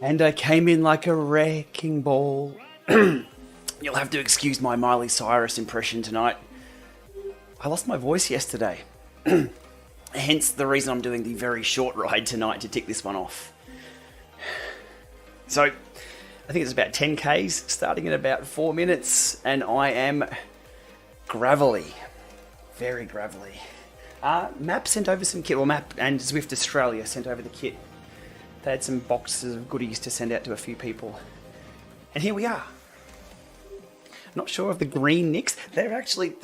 And I came in like a wrecking ball. You'll have to excuse my Miley Cyrus impression tonight. I lost my voice yesterday. Hence the reason I'm doing the very short ride tonight to tick this one off. So, I think it's about 10 Ks, starting in about 4 minutes, and I am gravelly. Very gravelly. MAAP sent over some kit, or MAAP and Zwift Australia sent over the kit. They had some boxes of goodies to send out to a few people. And here we are. Not sure of the green nicks. They're actually...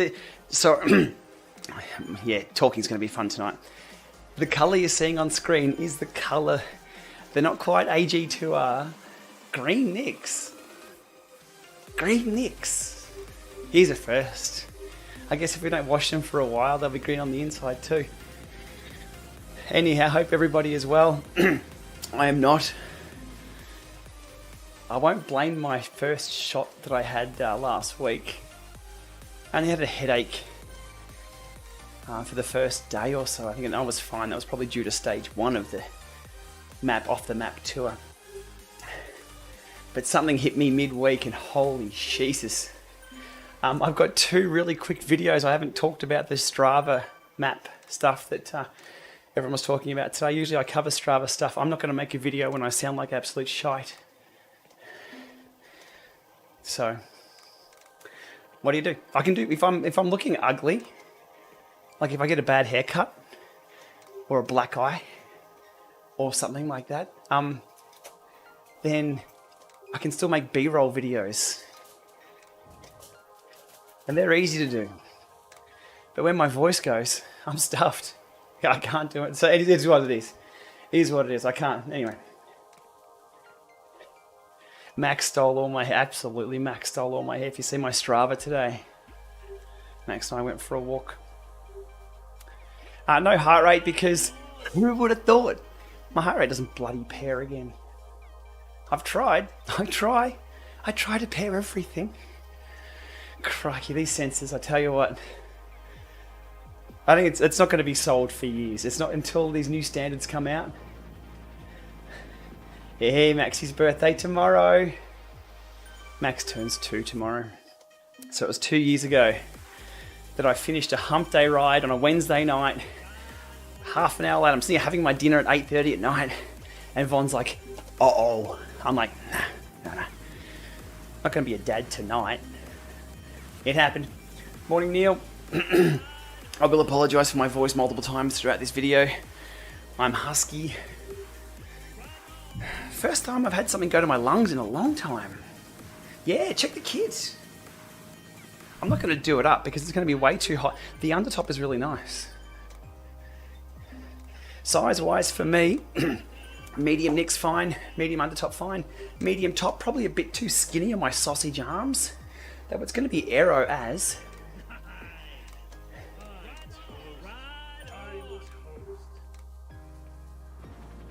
yeah, talking's going to be fun tonight. The colour you're seeing on screen is the colour... They're not quite AG2R. Green nicks. Green nicks. Here's a first. I guess if we don't wash them for a while, they'll be green on the inside too. Anyhow, hope everybody is well. I am not. I won't blame my first shot that I had last week. I only had a headache for the first day or so. I think I was fine. That was probably due to stage 1 of the off the MAAP tour. But something hit me midweek and holy Jesus. I've got 2 really quick videos. I haven't talked about the Strava MAAP stuff that everyone was talking about today. Usually I cover Strava stuff. I'm not going to make a video when I sound like absolute shite. So, what do you do? I can do, if I'm looking ugly, like if I get a bad haircut, or a black eye, or something like that, then I can still make B-roll videos. And they're easy to do. But when my voice goes, I'm stuffed. I can't do it. So it is what it is. It is what it is. I can't. Anyway. Max stole all my hair. Absolutely, Max stole all my hair. If you see my Strava today, Max and I went for a walk. No heart rate because who would have thought? My heart rate doesn't bloody pair again. I've tried. I try to pair everything. Crikey, these sensors, I tell you what. I think it's not going to be sold for years. It's not until these new standards come out. Hey, Maxie's birthday tomorrow. Max turns 2 tomorrow. So it was 2 years ago that I finished a hump day ride on a Wednesday night. Half an hour later, I'm sitting having my dinner at 8:30 at night. And Von's like, uh-oh. I'm like, no. Not going to be a dad tonight. It happened. Morning, Neil. I will apologise for my voice multiple times throughout this video. I'm husky. First time I've had something go to my lungs in a long time. Yeah, check the kids. I'm not going to do it up because it's going to be way too hot. The undertop is really nice. Size-wise for me, medium neck's fine, medium undertop fine, medium top probably a bit too skinny on my sausage arms. That was going to be aero as.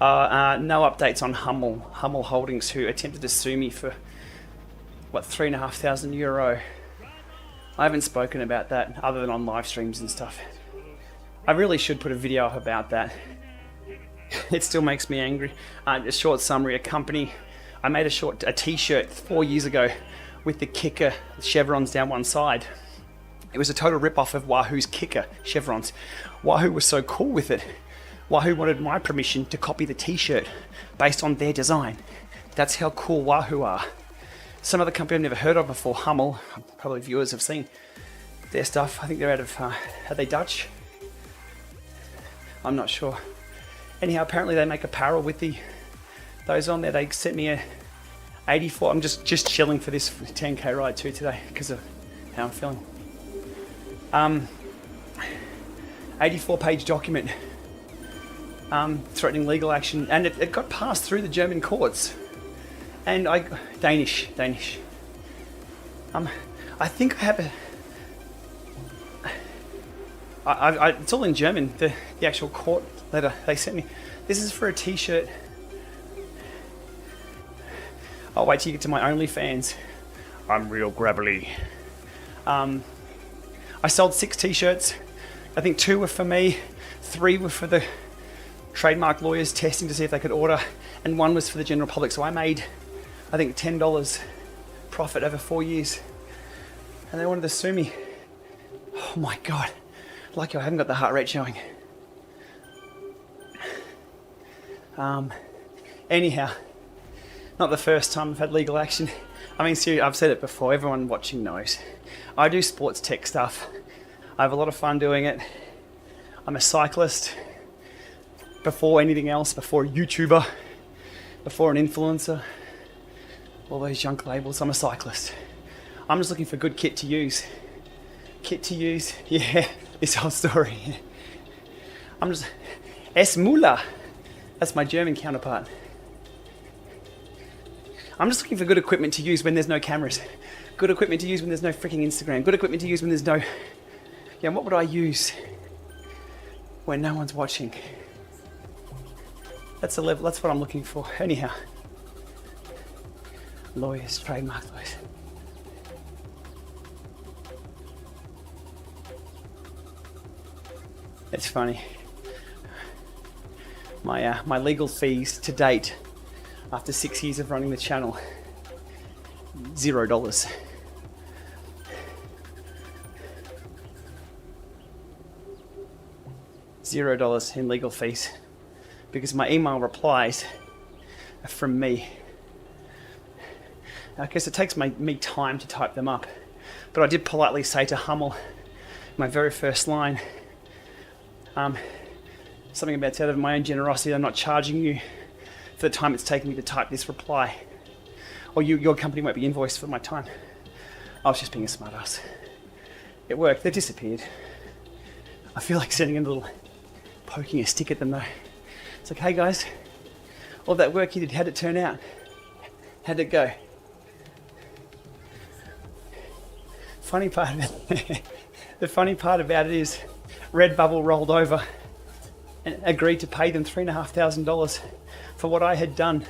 No updates on Hummel Holdings, who attempted to sue me for, what, €3,500. I haven't spoken about that other than on live streams and stuff. I really should put a video up about that. It still makes me angry. A short summary, I made a t-shirt 4 years ago with the kicker chevrons down one side. It was a total rip-off of Wahoo's kicker chevrons. Wahoo was so cool with it. Wahoo wanted my permission to copy the t-shirt based on their design. That's how cool Wahoo are. Some other company I've never heard of before, Hummel, probably viewers have seen their stuff. I think they're out of, are they Dutch? I'm not sure. Anyhow, apparently they make apparel with those on there. They sent me a 84. I'm just chilling for this 10K ride too today because of how I'm feeling. 84-page document threatening legal action, and it got passed through the German courts. And Danish. I think I have it's all in German. The actual court letter they sent me. This is for a t-shirt. I'll wait till you get to my OnlyFans. I'm real gravelly. I sold 6 t-shirts. I think 2 were for me, 3 were for the trademark lawyers testing to see if they could order, and one was for the general public. So I made, I think, $10 profit over 4 years, and they wanted to sue me. Oh my God. Lucky I haven't got the heart rate showing. Anyhow, not the first time I've had legal action. I mean, seriously, I've said it before, everyone watching knows. I do sports tech stuff. I have a lot of fun doing it. I'm a cyclist. Before anything else, before a YouTuber, before an influencer, all those junk labels, I'm a cyclist. I'm just looking for good kit to use. Kit to use, yeah, this whole story. I'm just, Es Müller. That's my German counterpart. I'm just looking for good equipment to use when there's no cameras. Good equipment to use when there's no freaking Instagram. Good equipment to use when there's no... Yeah, what would I use when no one's watching? That's the level, that's what I'm looking for. Anyhow. Lawyers, trademark lawyers. It's funny. My legal fees to date, after 6 years of running the channel, $0. $0 in legal fees, because my email replies are from me. I guess it takes me time to type them up, but I did politely say to Hummel, my very first line, something about out of my own generosity, I'm not charging you for the time it's taken me to type this reply, or your company won't be invoiced for my time. I was just being a smartass. It worked. They disappeared. I feel like sending a little, poking a stick at them though. It's like, hey guys, all that work you did, how'd it turn out? How'd it go? Funny part of it, the funny part about it is Redbubble rolled over and agreed to pay them $3,500 for what I had done.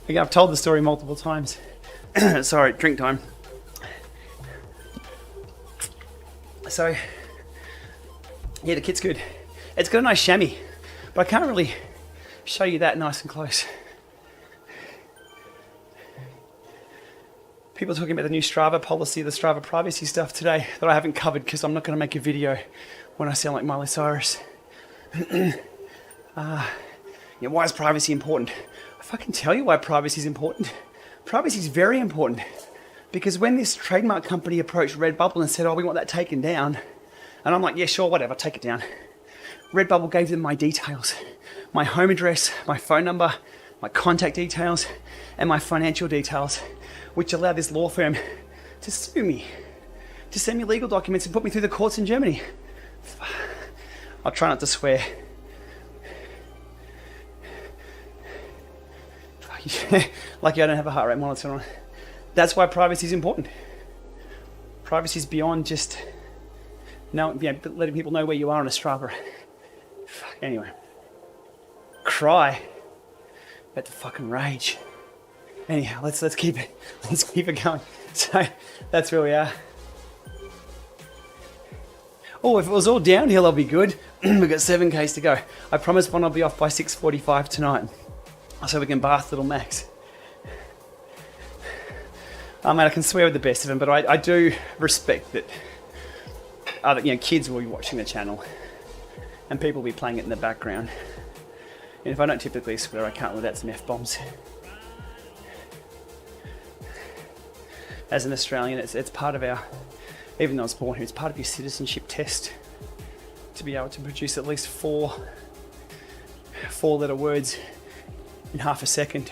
Again, I've told the story multiple times. Sorry, drink time. So, yeah, the kit's good. It's got a nice chamois, but I can't really show you that nice and close. People are talking about the new Strava policy, the Strava privacy stuff today that I haven't covered because I'm not going to make a video when I sound like Miley Cyrus. Why is privacy important? I fucking tell you why privacy is important. Privacy is very important, because when this trademark company approached Redbubble and said, oh, we want that taken down, and I'm like, yeah, sure, whatever, take it down. Redbubble gave them my details, my home address, my phone number, my contact details, and my financial details, which allowed this law firm to sue me, to send me legal documents and put me through the courts in Germany. I'll try not to swear. Lucky I don't have a heart rate monitor on. That's why privacy is important. Privacy is beyond just letting people know where you are on a Strava. Anyway, cry about the fucking rage. Anyhow, let's keep it going. So that's where we are. Oh, if it was all downhill, I'll be good. We've got 7Ks to go. I promise one I'll be off by 6:45 tonight, so we can bath little Max. I mean, I can swear with the best of them, but I do respect that other kids will be watching the channel and people will be playing it in the background. And if I don't typically swear, I can't let out some F-bombs. As an Australian, it's part of our, even though I was born here, it's part of your citizenship test to be able to produce at least four-letter words in half a second.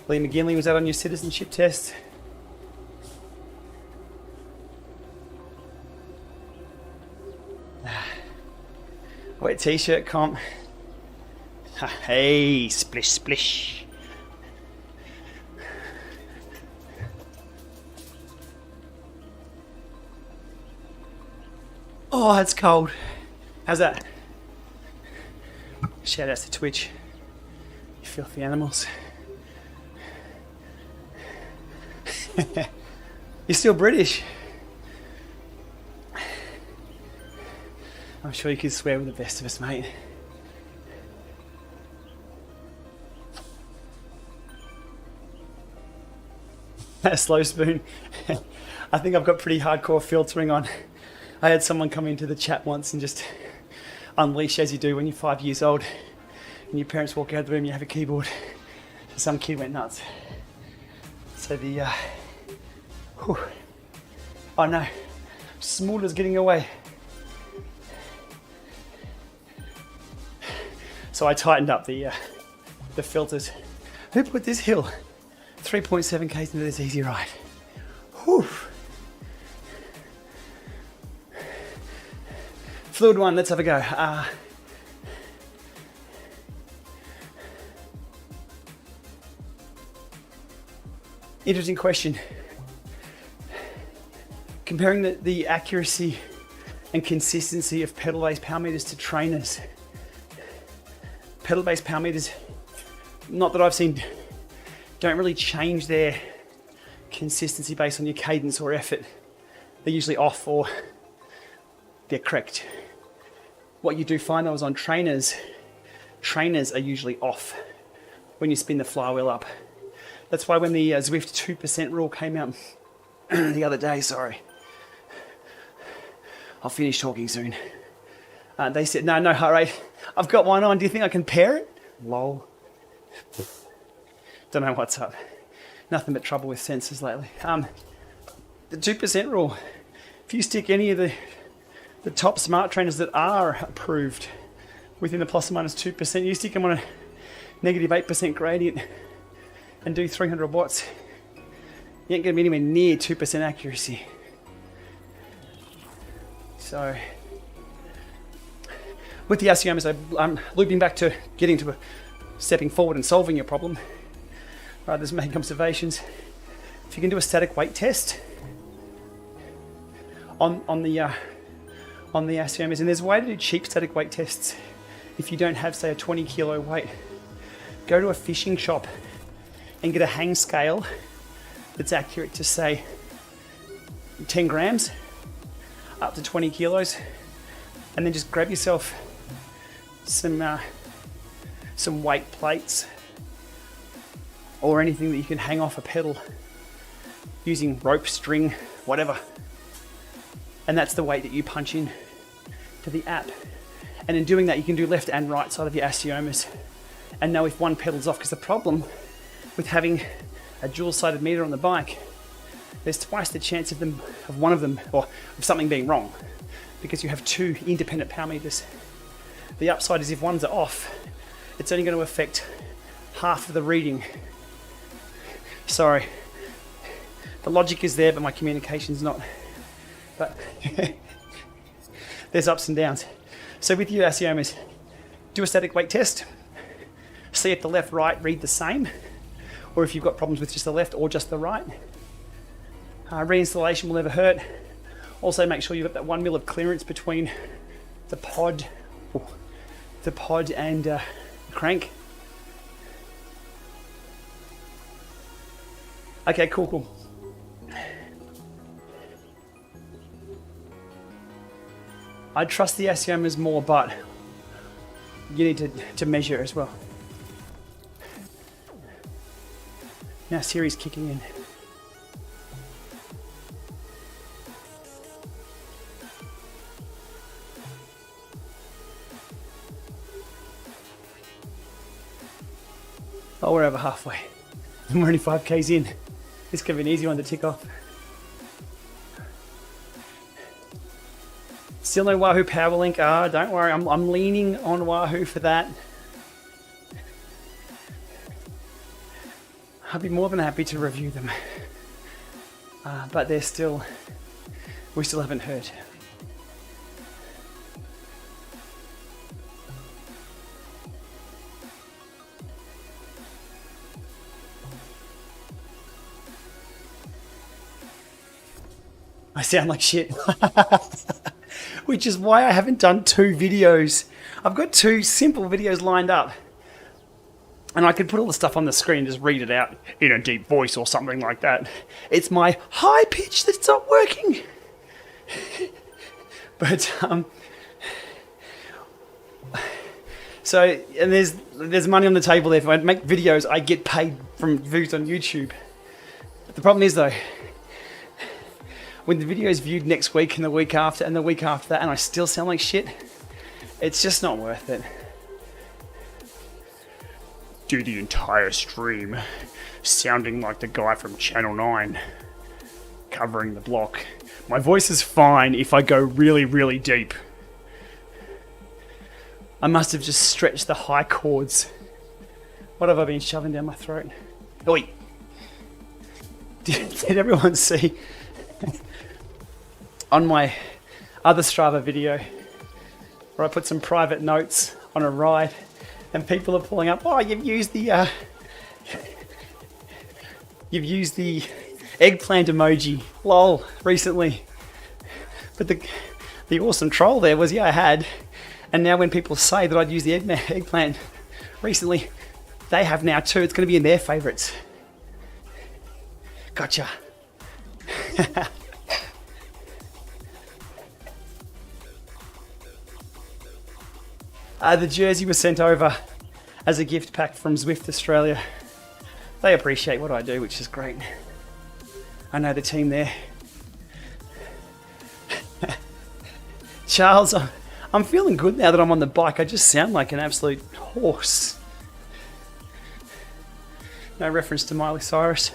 Lee McGinley, was that on your citizenship test? Wet t-shirt comp. Hey, splish splish. Oh, it's cold. How's that? Shout outs to Twitch. You filthy animals. You're still British. I'm sure you could swear with the best of us, mate. A slow spoon. I think I've got pretty hardcore filtering on. I had someone come into the chat once and just unleash, as you do when you're 5 years old and your parents walk out of the room, you have a keyboard. Some kid went nuts. So the oh no, Smolder's getting away. So I tightened up the filters. Who put this hill? 3.7 k's into this easy ride. Whew. Fluid one, let's have a go. Interesting question. Comparing the accuracy and consistency of pedal-based power meters to trainers. Pedal-based power meters, not that I've seen, don't really change their consistency based on your cadence or effort. They're usually off or they're correct. What you do find though is on trainers are usually off when you spin the flywheel up. That's why when the Zwift 2% rule came out the other day, sorry, I'll finish talking soon. They said, no heart rate. I've got one on. Do you think I can pair it? Lol. Don't know what's up. Nothing but trouble with sensors lately. The 2% rule. If you stick any of the top smart trainers that are approved within the plus or minus 2%, you stick them on a negative 8% gradient and do 300 watts, you ain't going to be anywhere near 2% accuracy. So, with the RCMs, I'm looping back to getting to stepping forward and solving your problem, rather than making observations. If you can do a static weight test on the RCMs, and there's a way to do cheap static weight tests if you don't have, say, a 20 kilo weight. Go to a fishing shop and get a hang scale that's accurate to, say, 10 grams up to 20 kilos, and then just grab yourself some weight plates or anything that you can hang off a pedal using rope, string, whatever, and that's the weight that you punch in to the app. And in doing that, you can do left and right side of your aciomas and know if one pedal's off, because the problem with having a dual-sided meter on the bike, there's twice the chance of one of them, or of something being wrong, because you have two independent power meters. The upside is if one's off, it's only going to affect half of the reading. Sorry, the logic is there, but my communication's not. But there's ups and downs. So with your aciomas, do a static weight test. See if the left, right read the same, or if you've got problems with just the left or just the right. Reinstallation will never hurt. Also make sure you've got that 1 mil of clearance between the pod and the crank. Okay, cool. I trust the aciomas more, but you need to measure as well. Now Siri's kicking in. Oh, we're over halfway. We're only 5 k's in. This could be an easy one to tick off. Still no Wahoo PowerLink. Don't worry, I'm leaning on Wahoo for that. I'll be more than happy to review them. But we still haven't heard. I sound like shit. Which is why I haven't done 2 videos. I've got 2 simple videos lined up. And I could put all the stuff on the screen and just read it out in a deep voice or something like that. It's my high pitch that's not working. But So, and there's money on the table there. If I make videos, I get paid from views on YouTube. But the problem is though, when the video is viewed next week and the week after and the week after that, and I still sound like shit, it's just not worth it. Do the entire stream sounding like the guy from Channel 9 covering the block. My voice is fine if I go really, really deep. I must have just stretched the high chords. What have I been shoving down my throat? Oi! Did everyone see on my other Strava video where I put some private notes on a ride and people are pulling up, oh, you've used the eggplant emoji, lol, recently. But the awesome troll there was, yeah, I had. And now when people say that I'd used the eggplant recently, they have now too. It's going to be in their favorites. Gotcha. The jersey was sent over as a gift pack from Zwift Australia. They appreciate what I do, which is great. I know the team there. Charles, I'm feeling good now that I'm on the bike. I just sound like an absolute horse. No reference to Miley Cyrus.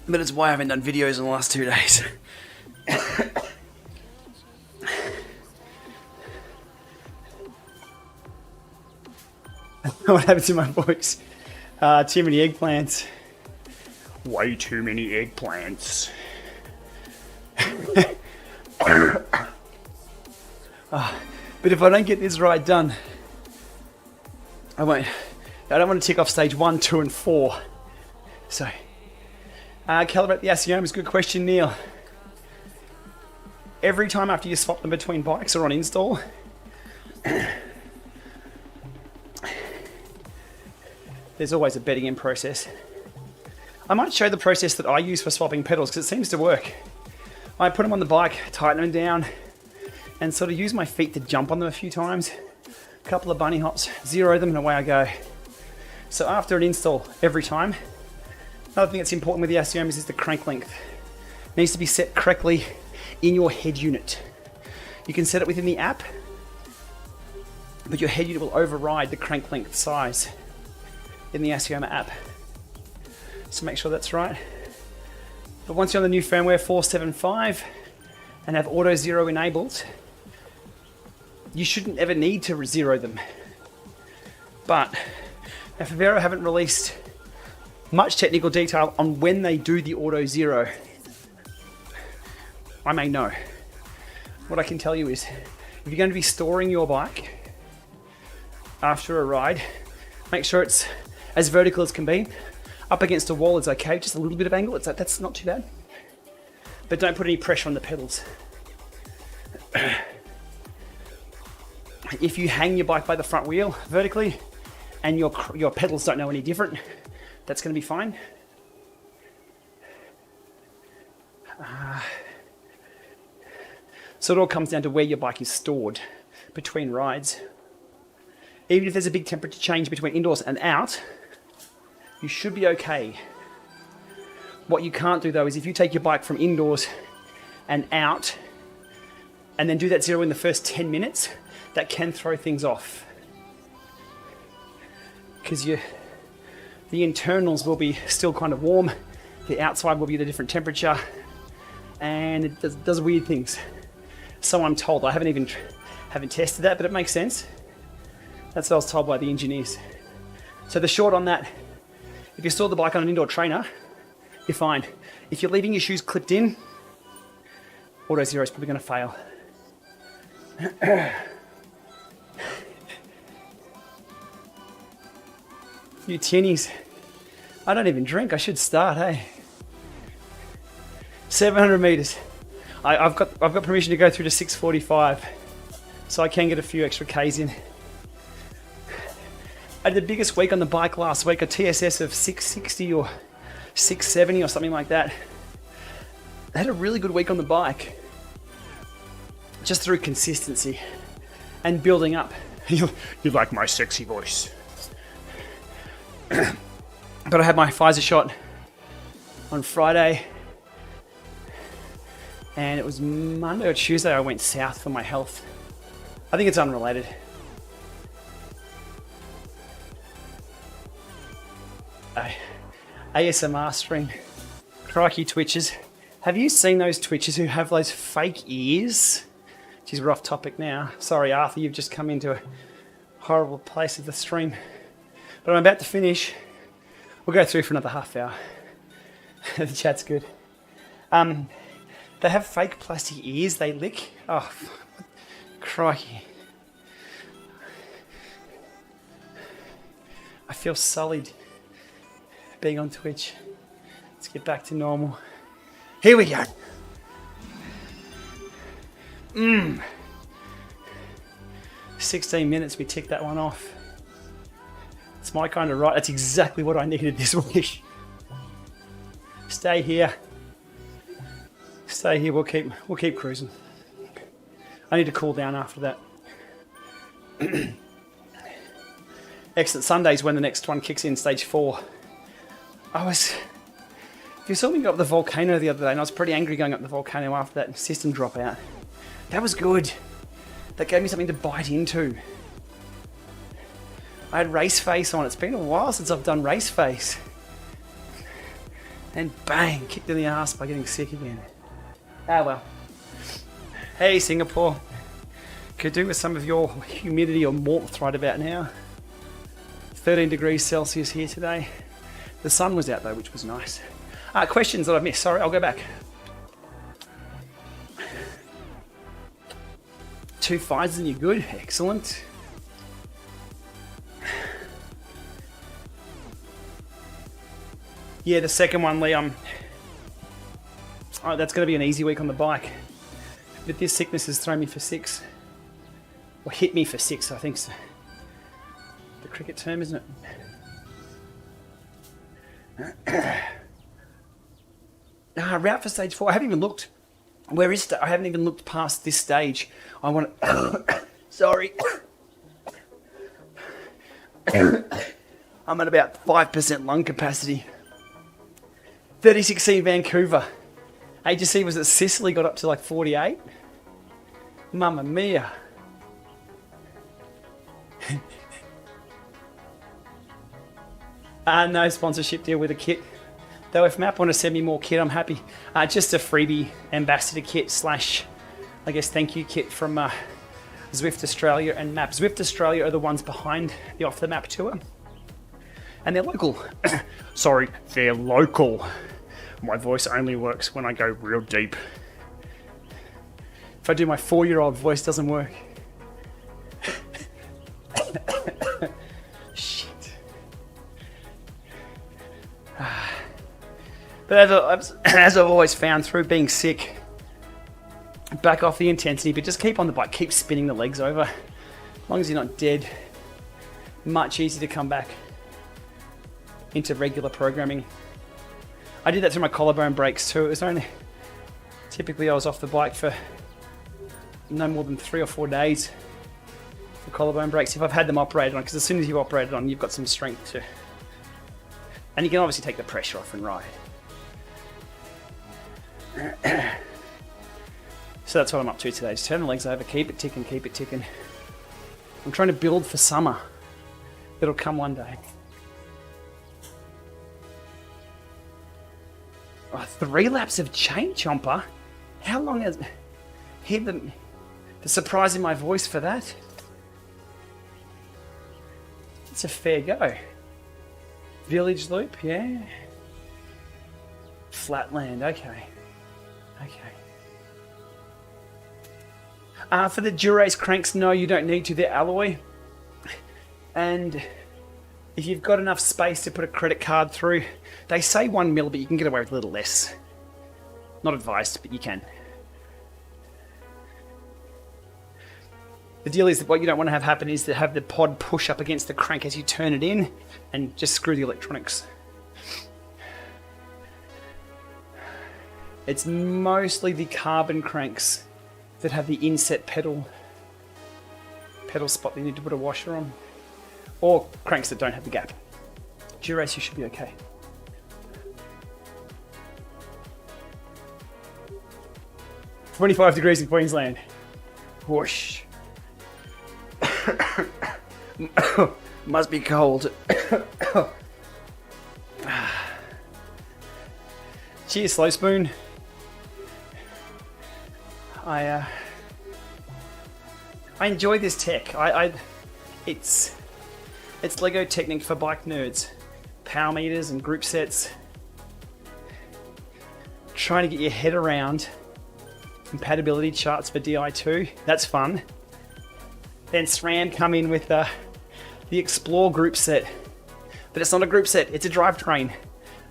But it's why I haven't done videos in the last 2 days. What happened to my voice? Too many eggplants. Way too many eggplants. But if I don't get this right done, I don't want to tick off stage 1, 2 and 4. So, calibrate the axiomas. Good question, Neil. Every time after you swap them between bikes or on install, there's always a bedding in process. I might show the process that I use for swapping pedals because it seems to work. I put them on the bike, tighten them down, and sort of use my feet to jump on them a few times. A couple of bunny hops, zero them, and away I go. So after an install, every time. Another thing that's important with the axiomas is the crank length. It needs to be set correctly in your head unit. You can set it within the app, but your head unit will override the crank length size in the Axioma app. So make sure that's right. But once you're on the new firmware 4.7.5 and have auto zero enabled, you shouldn't ever need to zero them. But now Favero haven't released much technical detail on when they do the auto zero. I may know. What I can tell you is, if you're going to be storing your bike after a ride, make sure it's as vertical as can be. Up against a wall is okay, just a little bit of angle, that's not too bad. But don't put any pressure on the pedals. If you hang your bike by the front wheel vertically and your pedals don't know any different, that's going to be fine. So it all comes down to where your bike is stored between rides. Even if there's a big temperature change between indoors and out, you should be okay. What you can't do though is if you take your bike from indoors and out and then do that zero in the first 10 minutes, that can throw things off. Because the internals will be still kind of warm, the outside will be at a different temperature, and it does weird things. So I'm told. I haven't tested that, but it makes sense. That's what I was told by the engineers. So the short on that, if you store the bike on an indoor trainer, you're fine. If you're leaving your shoes clipped in, auto zero is probably going to fail. You tinnies. I don't even drink. I should start, hey? 700 meters. I've got permission to go through to 6:45, so I can get a few extra Ks in. I had the biggest week on the bike last week, a TSS of 660 or 670 or something like that. I had a really good week on the bike. just through consistency and building up. You like my sexy voice. But I had my Pfizer shot on Friday, and it was Monday or Tuesday I went south for my health. I think it's unrelated. ASMR stream. Crikey twitches. Have you seen those twitches who have those fake ears? Geez, we're off topic now. Sorry, Arthur, you've just come into a horrible place of the stream. But I'm about to finish. We'll go through for another half hour. The chat's good. They have fake plastic ears they lick. Oh, crikey. I feel sullied being on Twitch. Let's get back to normal. Here we go. 16 minutes, we ticked that one off. It's my kind of right. That's exactly what I needed this week. Stay here. Stay here. We'll keep cruising. I need to cool down after that. Excellent. Sunday's when the next one kicks in, stage 4. If you saw me go up the volcano the other day, and I was pretty angry going up the volcano after that system dropout. That was good. That gave me something to bite into. I had race face on. It's been a while since I've done race face. And bang, kicked in the ass by getting sick again. Ah well. Hey Singapore. Could do with some of your humidity or warmth right about now. 13 degrees Celsius here today. The sun was out though, which was nice. Questions that I've missed. Sorry, I'll go back. 2 Pfizers and you're good. Excellent. Yeah, the second one, Lee, that's going to be an easy week on the bike. But this sickness has thrown me for 6. Or hit me for 6, I think. So. The cricket term, isn't it? Route for stage 4. I haven't even looked. Where is I haven't even looked past this stage. I want to... Sorry. I'm at about 5% lung capacity. 3016 Vancouver. HSC was at Sicily, got up to like 48. Mamma mia. No sponsorship deal with a kit. Though if MAAP want to send me more kit, I'm happy. Just a freebie ambassador kit / I guess thank you kit from Zwift Australia and MAAP. Zwift Australia are the ones behind the Off the Map tour. And they're local. Sorry, they're local. My voice only works when I go real deep. If I do my 4-year-old voice, it doesn't work. Shit. But as I've always found through being sick, back off the intensity, but just keep on the bike, keep spinning the legs over. As long as you're not dead, much easier to come back into regular programming. I did that through my collarbone breaks too. It was only, typically I was off the bike for no more than 3 or 4 days for collarbone breaks if I've had them operated on, because as soon as you operate it on, you've got some strength to, and you can obviously take the pressure off and ride. So that's what I'm up to today. Just turn the legs over, keep it ticking, keep it ticking. I'm trying to build for summer. It'll come one day. 3 laps of chain chomper? How long has... Hear the surprise in my voice for that? It's a fair go. Village loop, yeah. Flatland, okay. For the Durace cranks, no, you don't need to. They're alloy. And if you've got enough space to put a credit card through, they say 1 mil, but you can get away with a little less. Not advised, but you can. The deal is that what you don't want to have happen is to have the pod push up against the crank as you turn it in and just screw the electronics. It's mostly the carbon cranks that have the inset pedal spot that you need to put a washer on, or cranks that don't have the gap. Durace, you should be okay. $25 in Queensland. Whoosh. Must be cold. Cheers, Slow Spoon. I enjoy this tech. It's Lego Technic for bike nerds. Power meters and group sets. Trying to get your head around compatibility charts for Di2. That's fun. Then SRAM come in with the Explore group set. But it's not a group set, it's a drivetrain.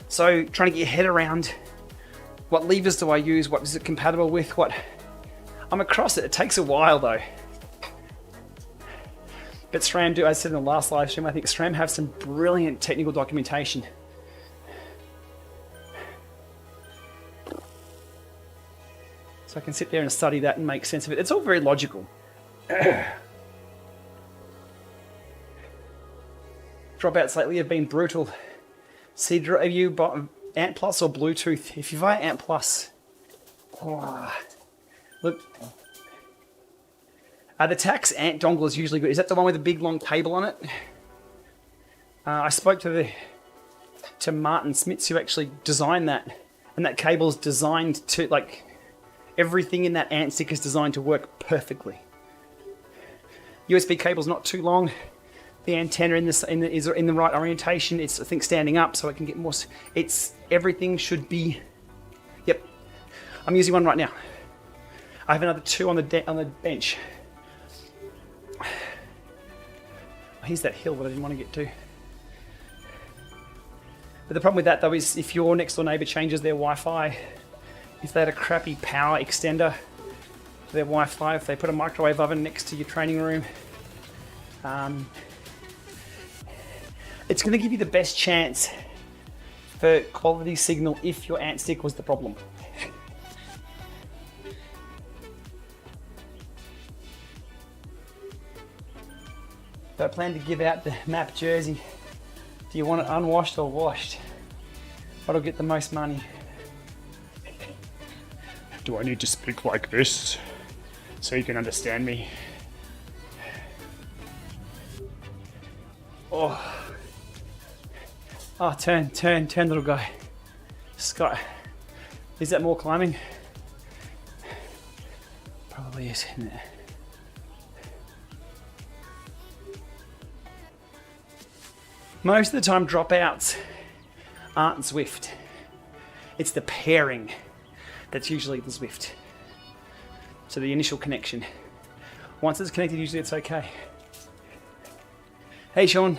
So trying to get your head around what levers do I use, what is it compatible with, what... I'm across it. It takes a while though. But SRAM do, as I said in the last live stream, I think SRAM have some brilliant technical documentation. So I can sit there and study that and make sense of it. It's all very logical. Dropouts lately have been brutal. See, have you bought Ant Plus or Bluetooth? If you buy Ant Plus, look. The Tax Ant dongle is usually good. Is that the one with the big long cable on it? I spoke to Martin Smits, who actually designed that, and that cable's designed to, like, everything in that Ant stick is designed to work perfectly. USB cable's not too long. The antenna is in the right orientation. It's, I think, standing up so it can get more. Everything should be. Yep, I'm using one right now. I have another two on the bench. Here's that hill that I didn't want to get to. But the problem with that though is if your next door neighbour changes their Wi-Fi, if they had a crappy power extender for their Wi-Fi, if they put a microwave oven next to your training room, it's going to give you the best chance for quality signal if your Ant stick was the problem. So I plan to give out the MAAP jersey. Do you want it unwashed or washed? What'll get the most money? Do I need to speak like this so you can understand me? Oh, turn, little guy. Scott, is that more climbing? Probably is, isn't it? Most of the time dropouts aren't Zwift. It's the pairing that's usually the Zwift. So the initial connection. Once it's connected, usually it's okay. Hey Sean.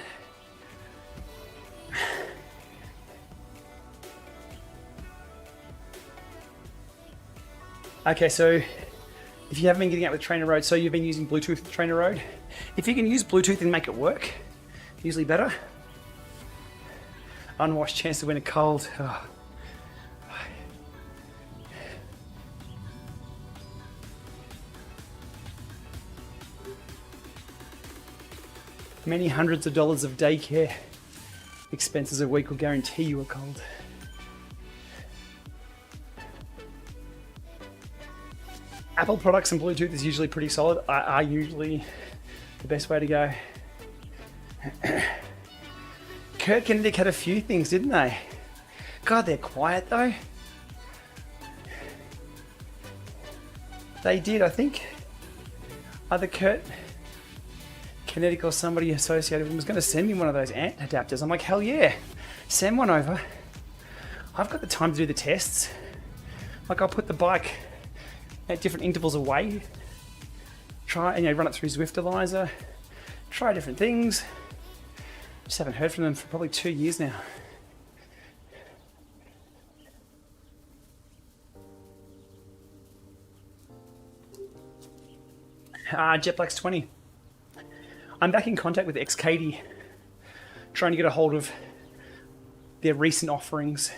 Okay, so if you haven't been getting out with Trainer Road, so you've been using Bluetooth with Trainer Road. If you can use Bluetooth and make it work, usually better. Unwashed chance to win a cold. Oh. Many hundreds of dollars of daycare expenses a week will guarantee you a cold. Apple products and Bluetooth is usually pretty solid. Are usually the best way to go. Kurt Kinetic had a few things, didn't they? God, they're quiet though. They did, I think. Either Kurt Kinetic or somebody associated with them was going to send me one of those Ant adapters. I'm like, hell yeah, send one over. I've got the time to do the tests. Like, I'll put the bike at different intervals away. Try and run it through Zwiftalizer. Try different things. Just haven't heard from them for probably 2 years now. Jetblack's 20. I'm back in contact with XKD, trying to get a hold of their recent offerings.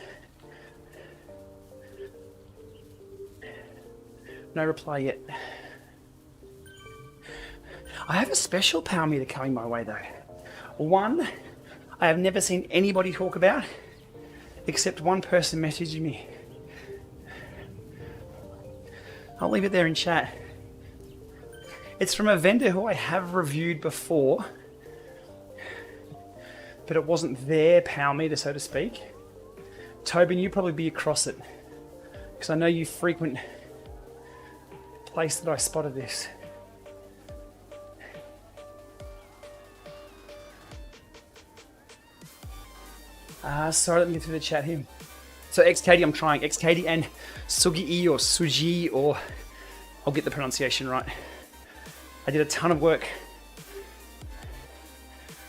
No reply yet. I have a special power meter coming my way though. One I have never seen anybody talk about, except one person messaging me. I'll leave it there in chat. It's from a vendor who I have reviewed before, but it wasn't their power meter, so to speak. Tobin, you probably be across it, because I know you frequent place that I spotted this. Sorry, let me get through the chat here. So XKD, I'm trying. XKD and Sugi or Suji, or I'll get the pronunciation right. I did a ton of work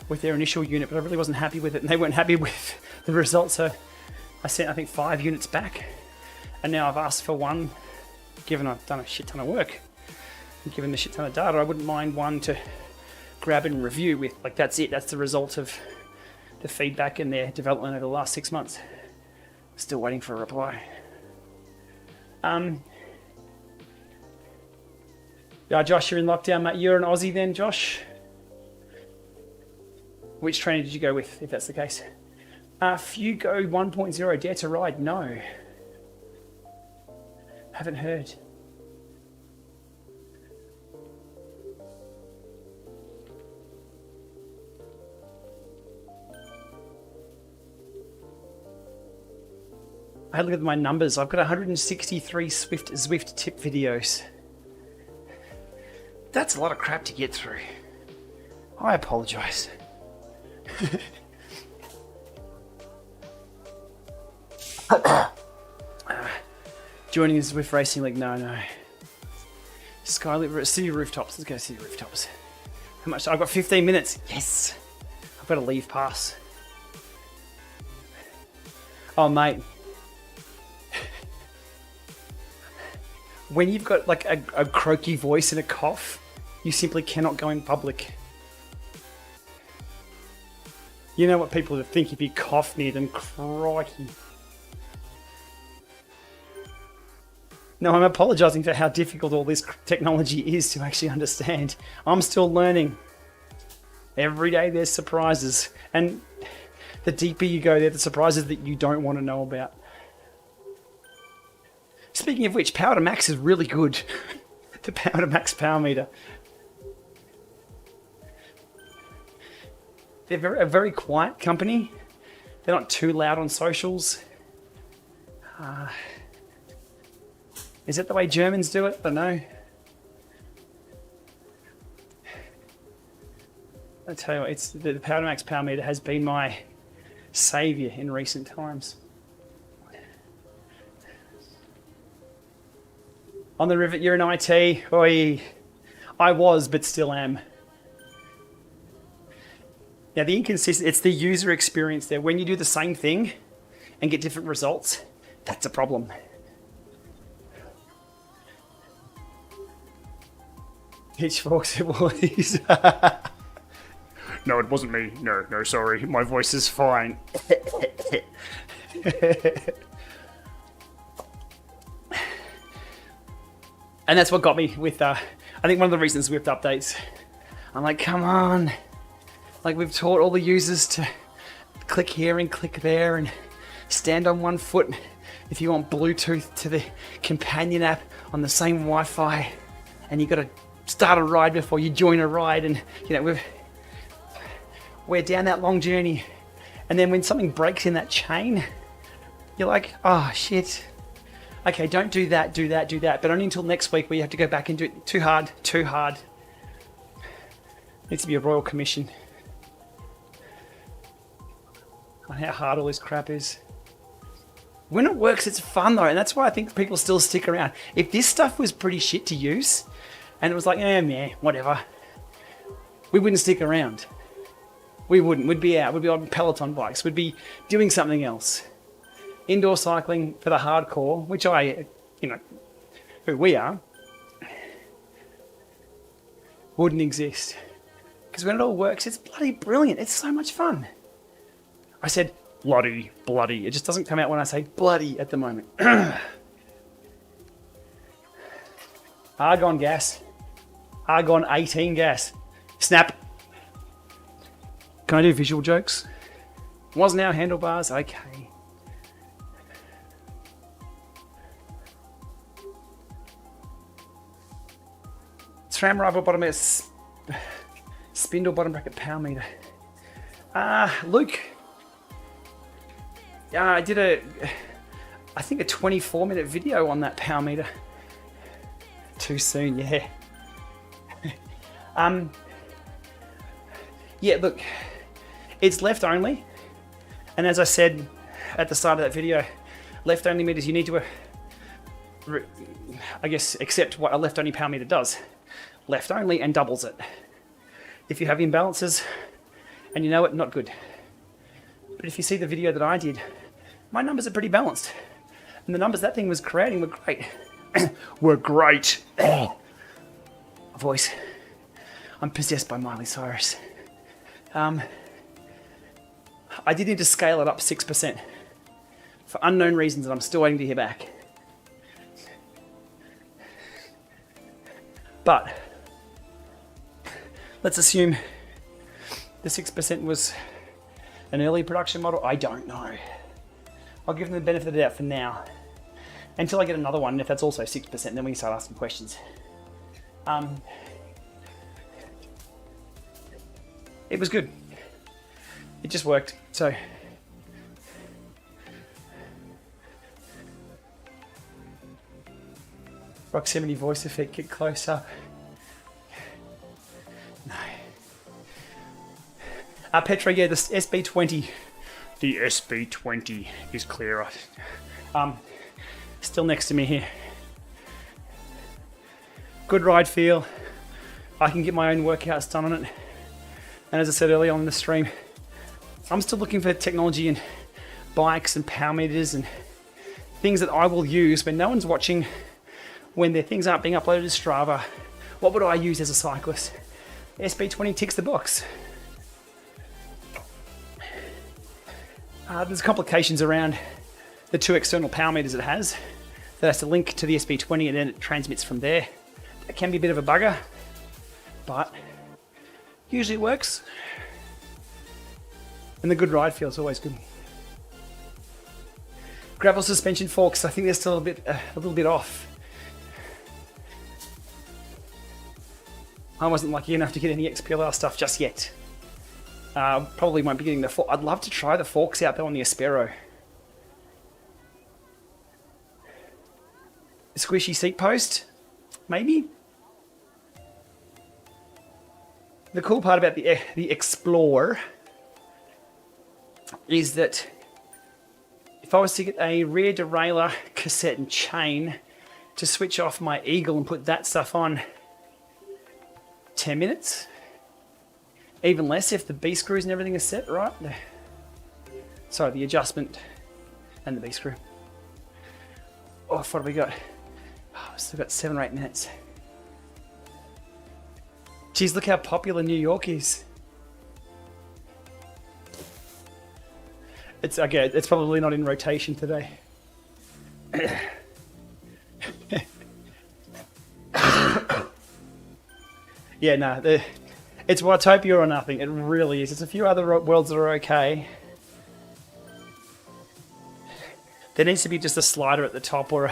with their initial unit, but I really wasn't happy with it, and they weren't happy with the results, so I sent, I think, 5 units back, and now I've asked for one, given I've done a shit ton of work, and given the shit ton of data, I wouldn't mind one to grab and review with, like, that's it, that's the result of the feedback and their development over the last 6 months. Still waiting for a reply. Yeah, Josh, you're in lockdown, mate. You're an Aussie then, Josh? Which trainer did you go with, if that's the case? Fugo 1.0, Dare to Ride? No. Haven't heard. I had a look at my numbers. I've got 163 Zwift tip videos. That's a lot of crap to get through. I apologise. Joining the Zwift Racing League? No. Skylit City Rooftops. Let's go City Rooftops. How much? I've got 15 minutes. Yes. I've got a leave pass. Oh, mate. When you've got like a croaky voice and a cough, you simply cannot go in public. You know what people would think if you cough near them? Crikey. No, I'm apologising for how difficult all this technology is to actually understand. I'm still learning. Every day there's surprises. And the deeper you go, they're the surprises that you don't want to know about. Speaking of which, Power to Max is really good. The Power to Max power meter. They're a very quiet company. They're not too loud on socials. Is that the way Germans do it? I don't know. I tell you what, it's the Power to Max power meter has been my saviour in recent times. On the Rivet, you're an IT. Oi. I was, but still am. Now, the inconsistent, it's the user experience there. When you do the same thing and get different results, that's a problem. Pitchforks, it was. No, it wasn't me. No, sorry. My voice is fine. And that's what got me with, I think one of the reasons Zwift updates, I'm like, come on. Like, we've taught all the users to click here and click there and stand on one foot if you want Bluetooth to the companion app on the same Wi-Fi, and you got to start a ride before you join a ride, and you know, we're down that long journey, and then when something breaks in that chain, you're like, oh shit. Okay, don't do that, but only until next week where you have to go back and do it. Too hard. Needs to be a royal commission on how hard all this crap is. When it works, it's fun though, and that's why I think people still stick around. If this stuff was pretty shit to use, and it was like, whatever, we wouldn't stick around. We wouldn't. We'd be out. We'd be on Peloton bikes. We'd be doing something else. Indoor cycling for the hardcore, which who we are, wouldn't exist. Because when it all works, it's bloody brilliant. It's so much fun. I said bloody. It just doesn't come out when I say bloody at the moment. Argon gas. Argon 18 gas. Snap. Can I do visual jokes? Was now handlebars? Okay. SRAM rifle bottom S. Spindle bottom bracket power meter. Luke. I did I think a 24-minute video on that power meter. Too soon, yeah. Yeah, look, it's left only. And as I said at the start of that video, left only meters, you need to, I guess, accept what a left only power meter does. Left only and doubles it. If you have imbalances and you know it, not good. But if you see the video that I did, my numbers are pretty balanced. And the numbers that thing was creating were great. Were great. Voice. I'm possessed by Miley Cyrus. I did need to scale it up 6% for unknown reasons that I'm still waiting to hear back. But let's assume the 6% was an early production model. I don't know. I'll give them the benefit of the doubt for now. Until I get another one, and if that's also 6%, then we can start asking questions. It was good. It just worked. So proximity voice effect, get close up. No. Petro, yeah, the SB20. The SB20 is clearer. Still next to me here. Good ride feel. I can get my own workouts done on it. And as I said earlier on in the stream, I'm still looking for technology and bikes and power meters and things that I will use when no one's watching, when their things aren't being uploaded to Strava. What would I use as a cyclist? SB20 ticks the box. There's complications around the two external power meters it has. That has to link to the SB20 and then it transmits from there. That can be a bit of a bugger, but usually it works. And the good ride feel is always good. Gravel suspension forks, I think they're still a little bit off. I wasn't lucky enough to get any XPLR stuff just yet. Probably won't be getting the fork. I'd love to try the forks out there on the Aspero. A squishy seat post, maybe. The cool part about the Explorer is that if I was to get a rear derailleur, cassette and chain to switch off my Eagle and put that stuff on, 10 minutes. Even less if the B-screws and everything is set right. Sorry, the adjustment and the B-screw. Oh, what have we got? Oh, still got 7 or 8 minutes. Geez, look how popular New York is. It's okay, it's probably not in rotation today. Yeah, no, it's Watopia or nothing. It really is. There's a few other worlds that are okay. There needs to be just a slider at the top or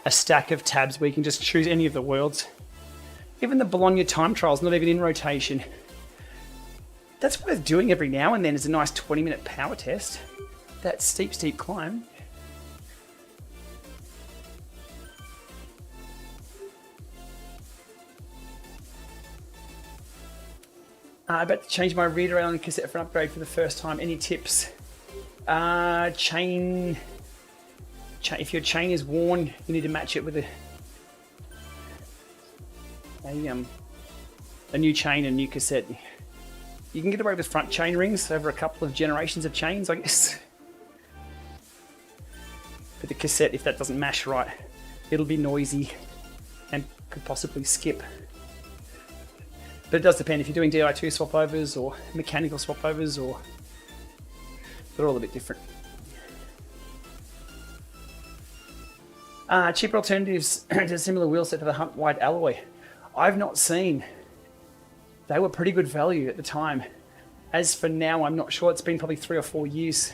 a stack of tabs where you can just choose any of the worlds. Even the Bologna time trial's not even in rotation. That's worth doing every now and then as a nice 20-minute power test. That steep, steep climb. I'm about to change my rear derailleur and cassette for an upgrade for the first time. Any tips? Chain. If your chain is worn, you need to match it with a new chain and new cassette. You can get away with front chain rings over a couple of generations of chains, I guess. But the cassette, if that doesn't mash right, it'll be noisy and could possibly skip. But it does depend if you're doing Di2 swap overs or mechanical swap overs, or they're all a bit different. Cheaper alternatives to a similar wheel set to the Hunt White alloy. I've not seen they were pretty good value at the time. As for now, I'm not sure. It's been probably 3 or 4 years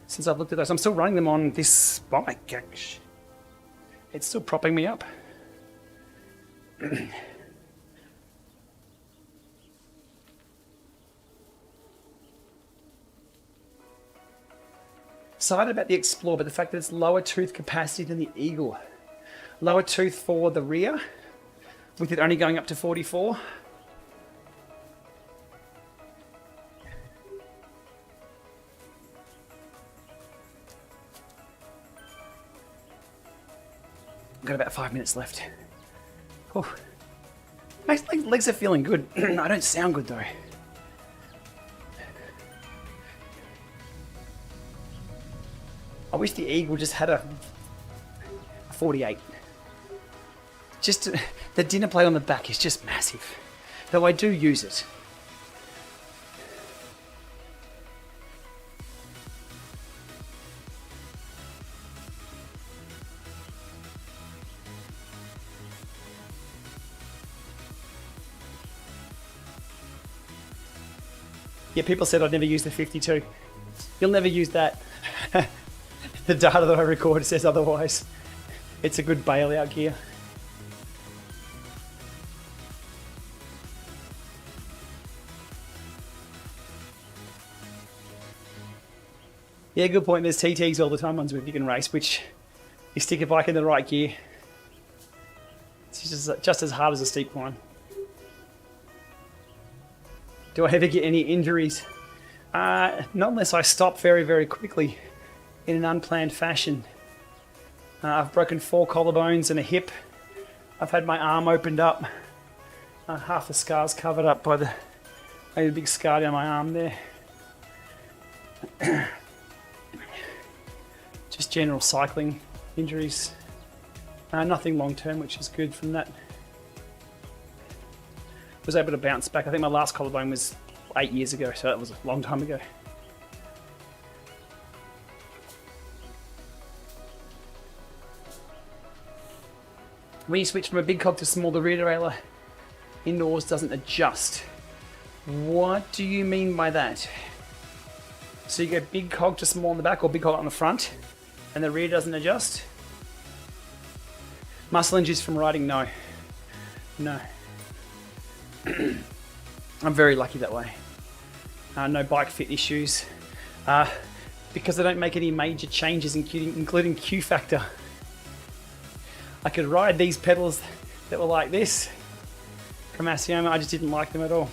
since I've looked at those. I'm still running them on this bike. Gosh. It's still propping me up. Excited about the Explore, but the fact that it's lower tooth capacity than the Eagle. Lower tooth for the rear, with it only going up to 44. Got about 5 minutes left. Oh. My legs are feeling good. I don't sound good though. I wish the Eagle just had a 48. Just the dinner plate on the back is just massive. Though I do use it. Yeah, people said I'd never use the 52. You'll never use that. The data that I record says otherwise. It's a good bailout gear. Yeah, good point. There's TTs all the time on Zwift you can race, which you stick a bike in the right gear. It's just as hard as a steep climb. Do I ever get any injuries? Not unless I stop very, very quickly in an unplanned fashion. I've broken 4 collarbones and a hip. I've had my arm opened up. Half the scar's covered up by the big scar down my arm there. Just general cycling injuries. Nothing long term, which is good from that. Was able to bounce back. I think my last collarbone was 8 years ago, so that was a long time ago. When you switch from a big cog to small, the rear derailleur indoors doesn't adjust. What do you mean by that? So you go big cog to small on the back or big cog on the front, and the rear doesn't adjust? Muscle injuries from riding? No. No. I'm very lucky that way. No bike fit issues. Because I don't make any major changes, including Q factor. I could ride these pedals that were like this from Asioma. I just didn't like them at all.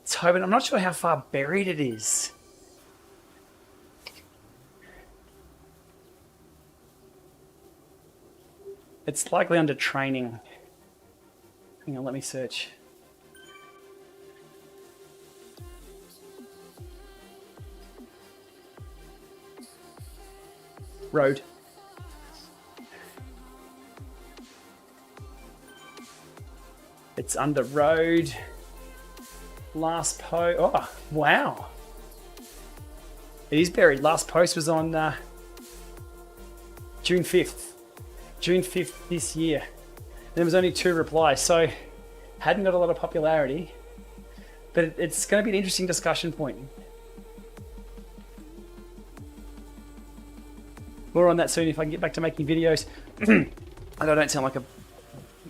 Tobin, I'm not sure how far buried it is. It's likely under training. Hang on, let me search. Road. It's under road. Last post. Oh, wow. It is buried. Last post was on June 5th. June 5th this year. And there was only 2 replies, so hadn't got a lot of popularity. But it's going to be an interesting discussion point. More on that soon if I can get back to making videos. And I don't sound like a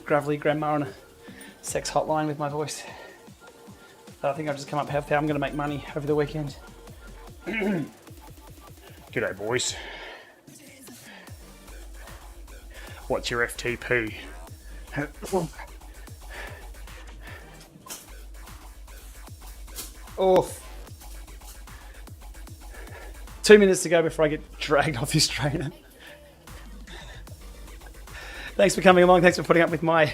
gravelly grandma on a sex hotline with my voice. I think I've just come up with how I'm going to make money over the weekend. G'day, boys. What's your FTP? Oh. 2 minutes to go before I get dragged off this trainer. Thanks for coming along. Thanks for putting up with my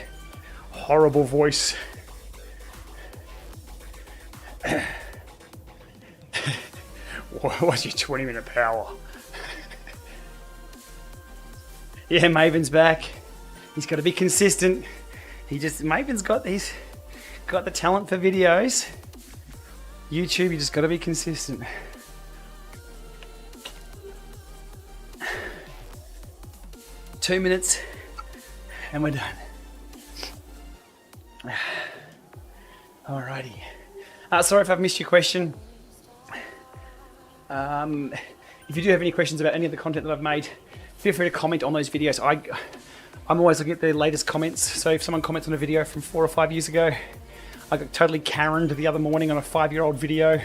horrible voice. What's your 20-minute power? Yeah, Maven's back. He's got to be consistent. Maven's got these. got the talent for videos. YouTube, you just got to be consistent. Two minutes and we're done. Alrighty. Sorry if I've missed your question. If you do have any questions about any of the content that I've made, feel free to comment on those videos. I'm always looking at the latest comments. So if someone comments on a video from 4 or 5 years ago, I got totally Karen'd the other morning on a 5-year-old video.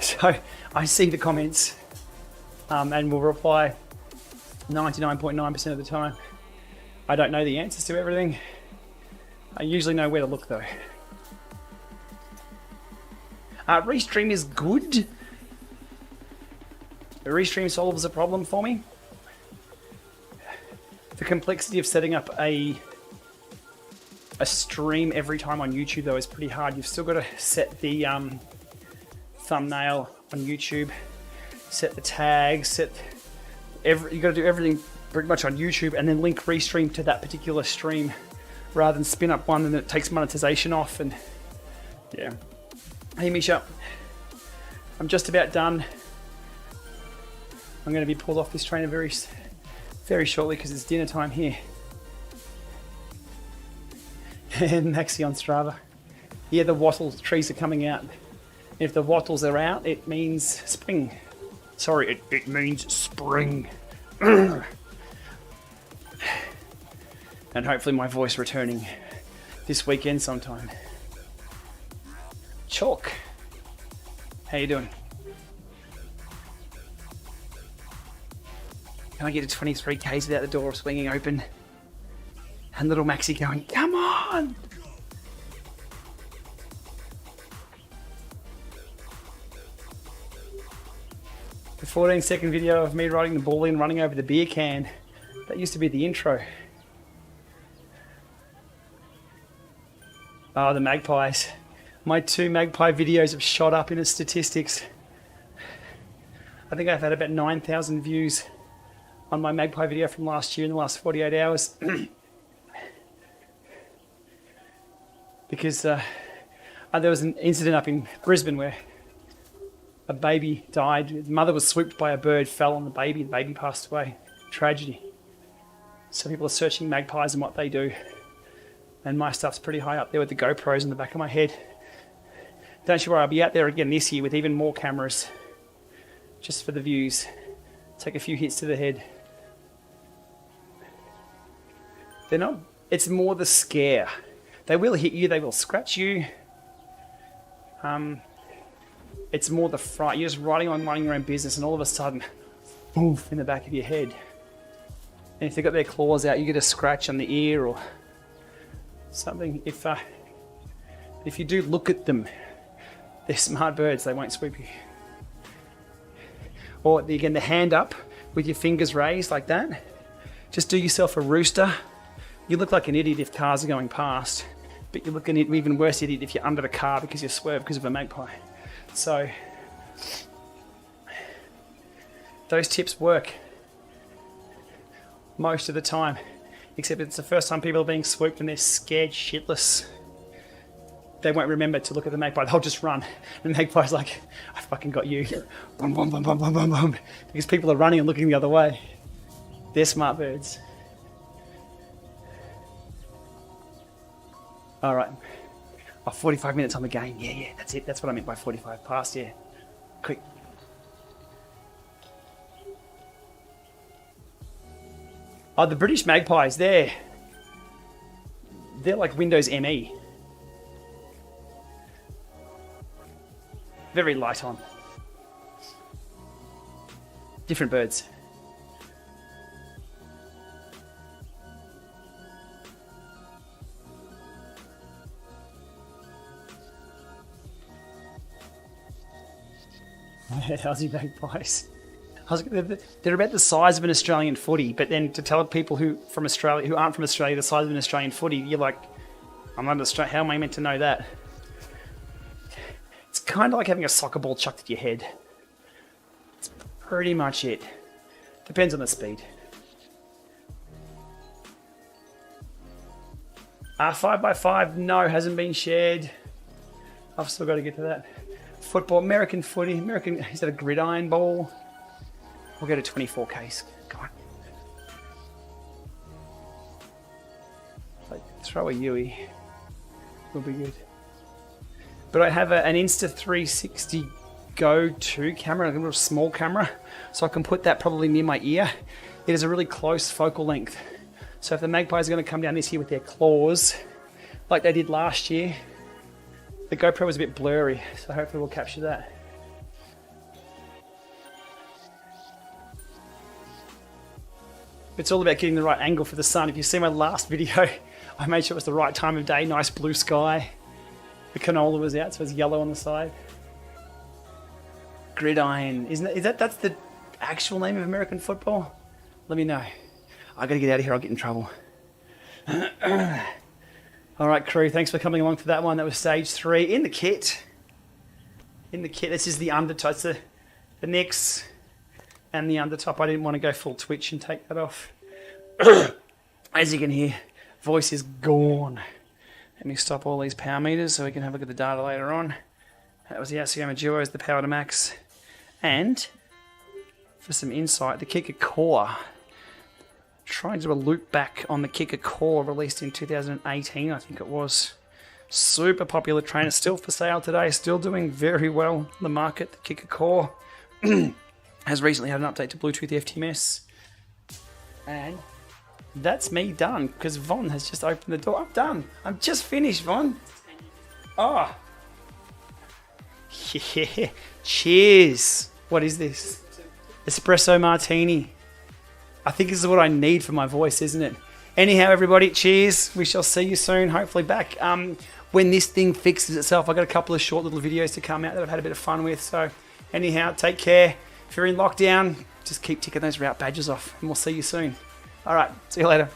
So I see the comments and will reply 99.9% of the time. I don't know the answers to everything. I usually know where to look though. Restream is good. Restream solves a problem for me. The complexity of setting up a stream every time on YouTube though is pretty hard. You've still got to set the thumbnail on YouTube, set the tags, you got to do everything pretty much on YouTube and then link Restream to that particular stream rather than spin up one and then it takes monetization off and yeah. Hey Misha, I'm just about done. I'm going to be pulled off this trainer very shortly because it's dinner time here. And Maxi on Strava. Yeah, the wattle trees are coming out. If the wattles are out, it means spring. Sorry, it means spring. And hopefully my voice returning this weekend sometime. Chalk. How you doing? Can I get to 23 Ks without the door swinging open? And little Maxie going, come on! The 14-second video of me riding the ball in, running over the beer can. That used to be the intro. Oh, the magpies. My 2 magpie videos have shot up in the statistics. I think I've had about 9,000 views on my magpie video from last year in the last 48 hours. Because there was an incident up in Brisbane where a baby died. The mother was swooped by a bird, fell on the baby passed away. Tragedy. So people are searching magpies and what they do. And my stuff's pretty high up there with the GoPros in the back of my head. Don't you worry, I'll be out there again this year with even more cameras. Just for the views. Take a few hits to the head. They're not, it's more the scare. They will hit you, they will scratch you. It's more the fright. You're just running your own business and all of a sudden, boof, in the back of your head. And if they've got their claws out, you get a scratch on the ear or something. If you do look at them, they're smart birds, they won't swoop you. Or again, the hand up with your fingers raised like that. Just do yourself a rooster. You look like an idiot if cars are going past, but you look an even worse idiot if you're under the car because you swerved because of a magpie. So, those tips work most of the time, except it's the first time people are being swooped and they're scared shitless. They won't remember to look at the magpie, they'll just run. And the magpie's like, I fucking got you. Boom, boom, boom, boom, boom, boom, boom. Because people are running and looking the other way. They're smart birds. All right. Oh, 45 minutes on the game. Yeah, that's it. That's what I meant by 45 past, yeah. Quick. Oh, the British magpies, they're like Windows ME. Very light on. Different birds. Aussie magpies. They're about the size of an Australian footy, but then to tell people who aren't from Australia the size of an Australian footy, you're like, I'm not Australian. How am I meant to know that? It's kind of like having a soccer ball chucked at your head. It's pretty much it. Depends on the speed. 5x5, no, hasn't been shared. I've still got to get to that. Football, American footy, is that a gridiron ball? We'll go to 24Ks. Come on. Like, throw a Yui. Will be good. But I have an Insta360 Go 2 camera, a little small camera, so I can put that probably near my ear. It is a really close focal length. So if the magpies are going to come down this year with their claws, like they did last year, the GoPro was a bit blurry, so hopefully we'll capture that. It's all about getting the right angle for the sun. If you see my last video, I made sure it was the right time of day, nice blue sky. The canola was out, so it's yellow on the side. Gridiron, that's the actual name of American football? Let me know. I gotta get out of here, I'll get in trouble. Alright crew, thanks for coming along for that one. That was stage 3 in the kit. This is the undertop, the necks and the undertop. I didn't want to go full twitch and take that off. As you can hear, voice is gone. Let me stop all these power meters so we can have a look at the data later on. That was the Atsuyama Duos, the power to max. And for some insight, the Kicker Core. Trying to do a loop back on the Kicker Core, released in 2018, I think it was. Super popular trainer, still for sale today, still doing very well in the market. The Kicker Core has recently had an update to Bluetooth FTMS. And that's me done, because Von has just opened the door. I'm done. I'm just finished, Von. Oh. Yeah. Cheers. What is this? Espresso martini. I think this is what I need for my voice, isn't it? Anyhow, everybody, cheers. We shall see you soon, hopefully back when this thing fixes itself. I've got a couple of short little videos to come out that I've had a bit of fun with. So anyhow, take care. If you're in lockdown, just keep ticking those route badges off and we'll see you soon. All right, see you later.